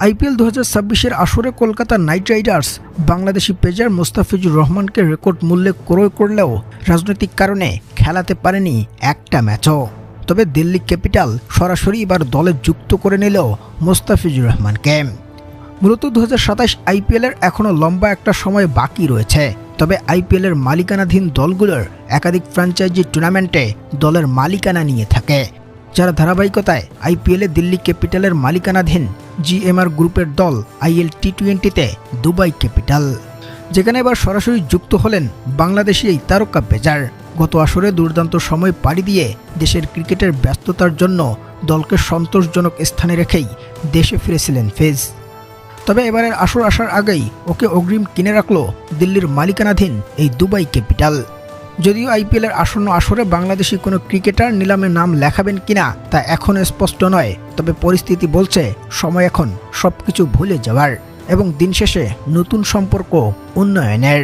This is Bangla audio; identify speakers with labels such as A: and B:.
A: আইপিএল 2026-এর আসরে Kolkata Knight Riders Bangladeshi pacer Mustafizur রহমানকে রেকর্ড মূল্যে ক্রয় করলেও রাজনৈতিক কারণে খেলাতে পারেনি একটা ম্যাচও। তবে দিল্লি ক্যাপিটাল সরাসরি এবার দলে যুক্ত করে নিল মোস্তাফিজুর রহমানকে। মূলত 2027 আইপিএলের এখনও লম্বা একটা সময় বাকি রয়েছে। তবে আইপিএলের মালিকানাধীন দলগুলোর একাধিক ফ্র্যাঞ্চাইজি টুর্নামেন্টে দলের মালিকানা নিয়ে থাকে, যার ধারাবাহিকতায় আইপিএলে দিল্লি ক্যাপিটালের মালিকানাধীন জিএমআর গ্রুপের দল আইএল টি20তে দুবাই ক্যাপিটাল, যেখানে এবার সরাসরি যুক্ত হলেন বাংলাদেশি এই তারকা পেসার। গত আসরে দুর্দান্ত সময় পাড়ি দিয়ে দেশের ক্রিকেটের ব্যস্ততার জন্য দলকে সন্তোষজনক স্থানে রেখেই দেশে ফিরেছিলেন ফেজ। তবে এবারের আসর আসার আগেই ওকে অগ্রিম কিনে রাখল দিল্লির মালিকানাধীন এই দুবাই ক্যাপিটাল। যদিও আইপিএলের আসন্ন আসরে বাংলাদেশি কোনো ক্রিকেটার নিলামে নাম লেখাবেন কিনা তা এখনও স্পষ্ট নয়। তবে পরিস্থিতি বলছে সময় এখন সবকিছু ভুলে যাওয়ার এবং দিন শেষে নতুন সম্পর্ক উন্নয়নের।